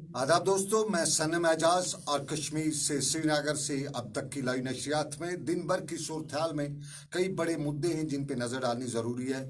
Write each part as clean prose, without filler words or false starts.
आदाब दोस्तों, मैं सनम एजाज और कश्मीर से श्रीनगर से अब तक की लाइव नशरियात में दिन भर की सूरत में कई बड़े मुद्दे हैं जिन पे नज़र डालनी ज़रूरी है।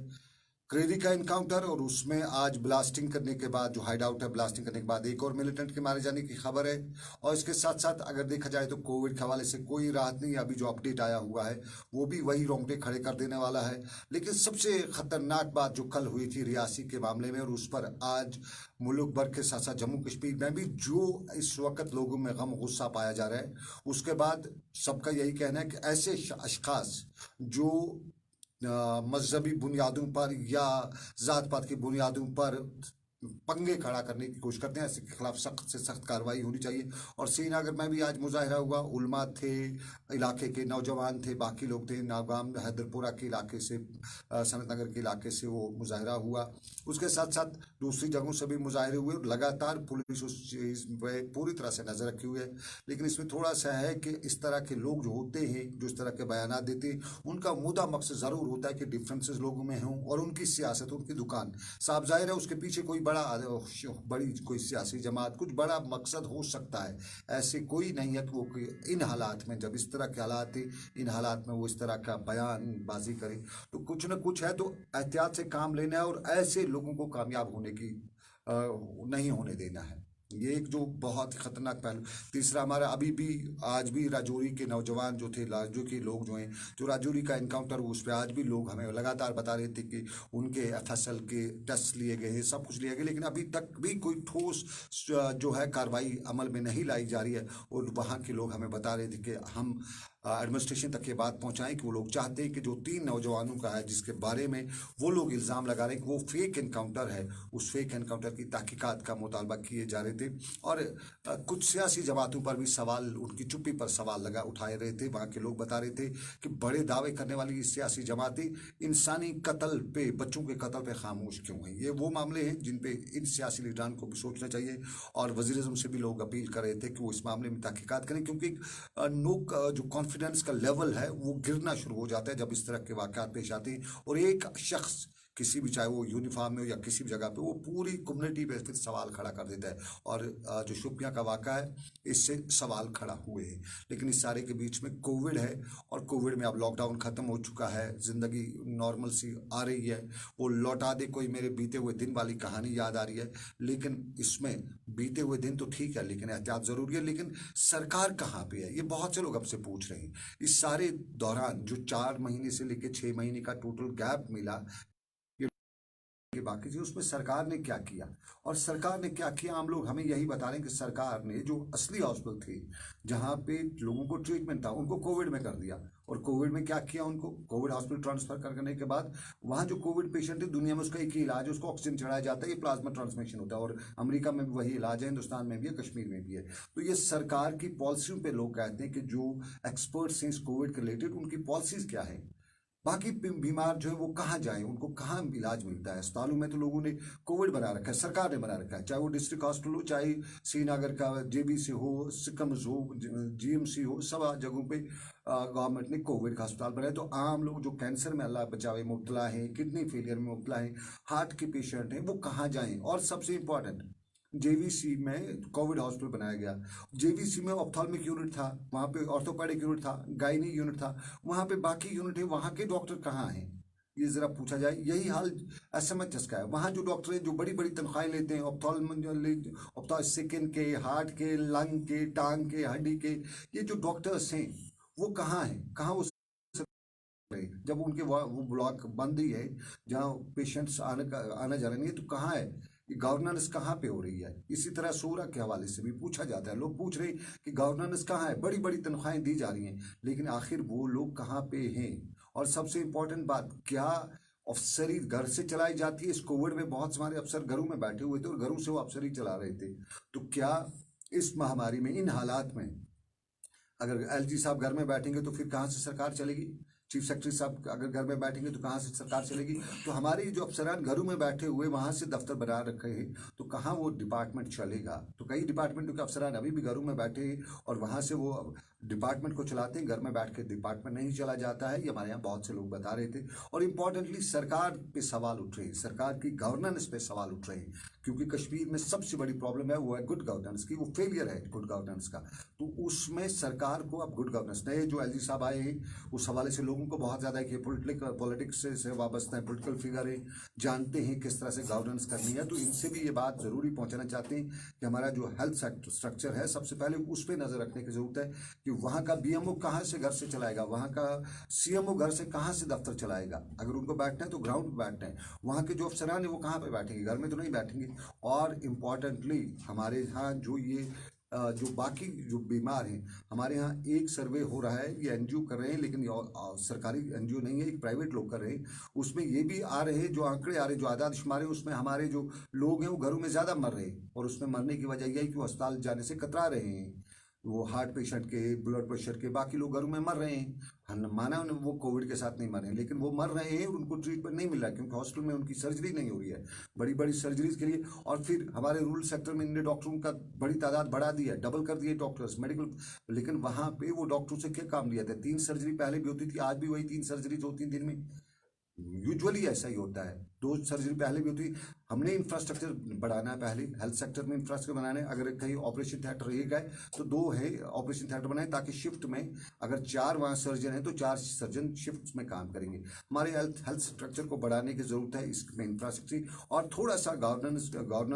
क्रेरी का इनकाउंटर और उसमें आज ब्लास्टिंग करने के बाद जो हाइड आउट है, ब्लास्टिंग करने के बाद एक और मिलिटेंट के मारे जाने की खबर है। और इसके साथ साथ अगर देखा जाए तो कोविड के हवाले से कोई राहत नहीं, अभी जो अपडेट आया हुआ है वो भी वही रोंगटे खड़े कर देने वाला है। लेकिन सबसे खतरनाक बात जो कल हुई थी रियासी के मामले में, और उस पर आज मुल्क भर के साथ साथ जम्मू कश्मीर में भी जो इस वक्त लोगों में गम गुस्सा पाया जा रहा है, उसके बाद सबका यही कहना है कि ऐसे अशखास जो मजहबी बुनियादों पर या ज़ात पात की बुनियादों पर पंगे खड़ा करने की कोशिश करते हैं, ऐसे के खिलाफ सख्त से सख्त कार्रवाई होनी चाहिए। और श्रीनगर में भी आज मुजाहिरा हुआ, उलमा थे, इलाके के नौजवान थे, बाकी लोग थे, नागाम हैदरपुरा के इलाके से, सनत नगर के इलाके से वो मुजाहिरा हुआ। उसके साथ साथ दूसरी जगहों से भी मुजाहरे हुए और लगातार पुलिस उस चीज़ पर पूरी तरह से नज़र रखी हुई है। लेकिन इसमें थोड़ा सा है कि इस तरह के लोग जो होते हैं, जो इस तरह के बयान देते हैं, उनका मुद्दा मकसद ज़रूर होता है कि डिफरेंसेस लोगों में हों और उनकी सियासत, उनकी दुकान साफ जाहिर है उसके पीछे कोई बड़ी कोई सियासी जमात, कुछ बड़ा मकसद हो सकता है। ऐसे कोई नहीं है कि वो इन हालात में, जब इस तरह के हालात थे, इन हालात में वो इस तरह का बयानबाजी करे। तो कुछ ना कुछ है, तो एहतियात से काम लेना है और ऐसे लोगों को कामयाब होने की नहीं होने देना है। ये एक जो बहुत ही खतरनाक पहलू। तीसरा, हमारा अभी भी आज भी राजौरी के नौजवान जो थे, राजौरी के लोग जो हैं, जो राजौरी का इनकाउंटर उस पर आज भी लोग हमें लगातार बता रहे थे कि उनके एफएसएल के टेस्ट लिए गए हैं, सब कुछ लिया गया, लेकिन अभी तक भी कोई ठोस जो है कार्रवाई अमल में नहीं लाई जा रही है। और वहाँ के लोग हमें बता रहे थे कि हम एडमिनिस्ट्रेशन तक ये बात पहुंचाएं कि वो लोग चाहते हैं कि जो 3 नौजवानों का है, जिसके बारे में वो लोग इल्ज़ाम लगा रहे हैं कि वो फेक इनकाउंटर है, उस फेक इनकाउंटर की तहकीकात का मुतालबा किए जा रहे थे। और कुछ सियासी जमातों पर भी सवाल, उनकी चुप्पी पर सवाल उठाए रहे थे। वहाँ के लोग बता रहे थे कि बड़े दावे करने वाली सियासी जमातें इंसानी कत्ल पे, बच्चों के कत्ल पे खामोश क्यों हैं। ये वो मामले हैं जिन पे इन सियासी लीडरान को भी सोचना चाहिए। और वज़ीर-ए-आज़म से भी लोग अपील कर रहे थे कि वो इस मामले में तहकीकात करें, क्योंकि लोग जो कॉन्फिडेंस का लेवल है वो गिरना शुरू हो जाता है जब इस तरह के वाक़यात पेश आते हैं। और एक शख्स किसी भी, चाहे वो यूनिफॉर्म में हो या किसी भी जगह पे, वो पूरी कम्युनिटी पे फिर सवाल खड़ा कर देता है। और जो शुपियाँ का वाक़ा है, इससे सवाल खड़ा हुए हैं। लेकिन इस सारे के बीच में कोविड है, और कोविड में अब लॉकडाउन ख़त्म हो चुका है, ज़िंदगी नॉर्मल सी आ रही है। वो लौटा दे कोई मेरे बीते हुए दिन वाली कहानी याद आ रही है। लेकिन इसमें बीते हुए दिन तो ठीक है, लेकिन एहतियात ज़रूरी है। लेकिन सरकार कहाँ पे है, ये बहुत से लोग आपसे पूछ रहे हैं। इस सारे दौरान जो 4 महीने से लेकर 6 महीने का टोटल गैप मिला कि बाकी चीज, उसमें सरकार ने क्या किया, और सरकार ने क्या किया, हम लोग हमें यही बता रहे हैं कि सरकार ने जो असली हॉस्पिटल थे, जहां पे लोगों को ट्रीटमेंट था, उनको कोविड में कर दिया। और कोविड में क्या किया, उनको कोविड हॉस्पिटल ट्रांसफर करने के बाद वहां जो कोविड पेशेंट है, दुनिया में उसका एक ही इलाज है, उसको ऑक्सीजन चढ़ाया जाता है, ये प्लाज्मा ट्रांसमिशन होता है। और अमेरिका में भी वही इलाज है, हिंदुस्तान में भी है, कश्मीर में भी है। तो ये सरकार की पॉलिसियों पे लोग कहते हैं कि जो एक्सपर्ट्स हैं इस कोविड के रिलेटेड, उनकी पॉलिसीज क्या है। बाकी बीमार जो है वो कहाँ जाए, उनको कहाँ इलाज मिलता है। अस्पतालों में तो लोगों ने कोविड बना रखा है, सरकार ने बना रखा है, चाहे वो डिस्ट्रिक्ट हॉस्पिटल हो, चाहे श्रीनगर का जेबीसी हो, सिकम्स हो, जीएमसी हो, सब जगहों पे गवर्नमेंट ने कोविड का अस्पताल बनाया। तो आम लोग जो कैंसर में, अल्लाह बचावे, मुब्तला हैं, किडनी फेलियर में मुब्तला हैं, हार्ट के पेशेंट हैं, वो कहाँ जाएं। और सबसे इंपॉर्टेंट, जेवीसी में कोविड हॉस्पिटल बनाया गया। जेवीसी में ऑप्थाल्मिक यूनिट था, वहाँ पे ऑर्थोपेडिक यूनिट था, गायनी यूनिट था, वहाँ पे बाकी यूनिट है, वहाँ के डॉक्टर कहाँ हैं, ये जरा पूछा जाए। यही हाल एसएमएचएस का है। वहाँ जो डॉक्टर हैं जो बड़ी बड़ी तनख्वाहें लेते हैं, स्किन के, हार्ट के, लंग के, टांग के, हड्डी के, ये जो डॉक्टर्स हैं वो कहाँ हैं, कहाँ वो जब उनके वो ब्लॉक बंद ही है, जहाँ पेशेंट्स आना जाना नहीं है, तो कहाँ है कि गवर्नेंस कहाँ पे हो रही है। इसी तरह सूरा के हवाले से भी पूछा जाता है, लोग पूछ रहे हैं कि गवर्नेंस कहाँ है, बड़ी बड़ी तनख्वाहें दी जा रही हैं, लेकिन आखिर वो लोग कहाँ पे हैं। और सबसे इंपॉर्टेंट बात, क्या अफसरी घर से चलाई जाती है। इस कोविड में बहुत सारे अफसर घरों में बैठे हुए थे और घरों से वो अफसरी चला रहे थे। तो क्या इस महामारी में, इन हालात में, अगर एलजी साहब घर में बैठेंगे तो फिर कहाँ से सरकार चलेगी। चीफ सेक्रेटरी साहब अगर घर में बैठेंगे तो कहाँ से सरकार चलेगी। तो हमारे जो अफसरान घरों में बैठे हुए, वहाँ से दफ्तर बना रखे हैं, तो कहाँ वो डिपार्टमेंट चलेगा। तो कई डिपार्टमेंटों के अफसरान अभी भी घरों में बैठे हैं और वहाँ से वो डिपार्टमेंट को चलाते हैं, घर में बैठ के डिपार्टमेंट नहीं चला जाता है, ये हमारे यहाँ बहुत से लोग बता रहे थे। और इम्पोर्टेंटली सरकार पे सवाल उठ रहे हैं, सरकार की गवर्नेंस पे सवाल उठ रहे हैं, क्योंकि कश्मीर में सबसे बड़ी प्रॉब्लम है वो है गुड गवर्नेंस की, वो फेलियर है गुड गवर्नेंस का। तो उसमें सरकार को अब गुड गवर्नेंस, नए जो एलजी साहब आए हैं उस हवाले से लोगों को बहुत ज़्यादा कि पॉलिटिक्स से वाबस्ता है, पोलिटिकल फिगर है, जानते हैं किस तरह से गवर्नेंस करनी है। तो इनसे भी ये बात ज़रूरी पहुँचाना चाहते हैं कि हमारा जो हेल्थ स्ट्रक्चर है सबसे पहले उस पर नज़र रखने की ज़रूरत है कि वहाँ का बीएमओ कहाँ से घर से चलाएगा, वहाँ का सीएमओ घर से कहाँ से दफ्तर चलाएगा। अगर उनको बैठना है तो ग्राउंड पे बैठना है, वहाँ के जो अफसरान है वो कहाँ पे बैठेंगे, घर में तो नहीं बैठेंगे। और इम्पॉर्टेंटली हमारे यहाँ जो बाकी जो बीमार हैं, हमारे यहाँ एक सर्वे हो रहा है, ये एनजीओ कर रहे हैं, लेकिन ये सरकारी एनजीओ नहीं है, एक प्राइवेट लोग कर रहे हैं। उसमें ये भी आ रहे हैं, जो आंकड़े आ रहे हैं, जो आदाद शुमार है, उसमें हमारे जो लोग हैं वो घरों में ज़्यादा मर रहे हैं। और उसमें मरने की वजह यही कि वो अस्पताल जाने से कतरा रहे हैं, वो हार्ट पेशेंट के, ब्लड प्रेशर के, बाकी लोग घरों में मर रहे हैं। माना उन्हें वो कोविड के साथ नहीं मर रहे हैं, लेकिन वो मर रहे हैं और उनको ट्रीटमेंट नहीं मिल रहा है, क्योंकि हॉस्पिटल में उनकी सर्जरी नहीं हो रही है, बड़ी बड़ी सर्जरीज के लिए। और फिर हमारे रूरल सेक्टर में इनने डॉक्टरों का बड़ी तादाद बढ़ा दी है, डबल कर दिए डॉक्टर्स मेडिकल, लेकिन वहाँ पे वो डॉक्टरों से क्या काम लिया था। 3 सर्जरी पहले भी होती थी, आज भी वही 3 सर्जरी 2-3 दिन में, यूजुअली ऐसा ही होता है। 2 सर्जरी पहले भी होती। हमने इंफ्रास्ट्रक्चर बढ़ाना है, पहले हेल्थ सेक्टर में इंफ्रास्ट्रक्चर बनाना है। अगर कहीं ऑपरेशन थिएटर एक है तो 2 है ऑपरेशन थिएटर बनाए, ताकि शिफ्ट में अगर 4 वहाँ सर्जन है तो 4 सर्जन शिफ्ट में काम करेंगे। हमारे हेल्थ स्ट्रक्चर को बढ़ाने की जरूरत है, इसमें इंफ्रास्ट्रक्चर और थोड़ा सा गवर्नेंस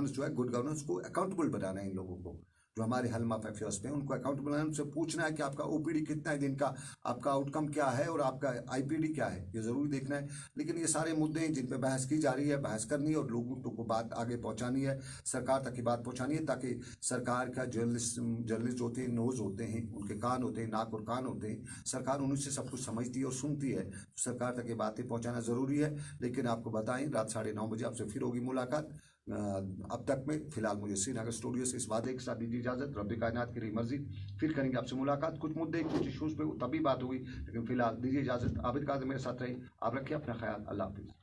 जो है, गुड गवर्नेंस को अकाउंटेबल बनाना है। इन लोगों को जो हमारे हेल्थ ऑफ अफेयर्स पे उनको अकाउंटेबल बनाना, उनसे पूछना है कि आपका ओपीडी कितना है दिन का, आपका आउटकम क्या है और आपका आईपीडी क्या है, ये जरूरी देखना है। लेकिन ये सारे मुद्दे हैं जिन पे बहस की जा रही है, बहस करनी है और लोगों को बात आगे पहुंचानी है, सरकार तक की बात पहुंचानी है, ताकि सरकार का जर्नलिस्ट होते हैं, नोज होते हैं, उनके कान होते हैं, नाक और कान होते हैं, सरकार उन्हीं से सब कुछ समझती है और सुनती है। सरकार तक ये बातें पहुंचाना जरूरी है। लेकिन आपको बताएं, रात 9:30 बजे आपसे फिर होगी मुलाकात। अब तक में फिलहाल मुझे श्रीनगर स्टूडियो से इस वादे के साथ दीजिए इजाजत। रब्बे कायनात की रही मर्जी, फिर करेंगे आपसे मुलाकात। कुछ मुद्दे, कुछ इशूज़ पे तभी बात होगी, लेकिन फिलहाल दीजिए इजाजत। आबिद कादिर मेरे साथ रही, आप रखिए अपना ख्याल। अल्लाह हाफिज़।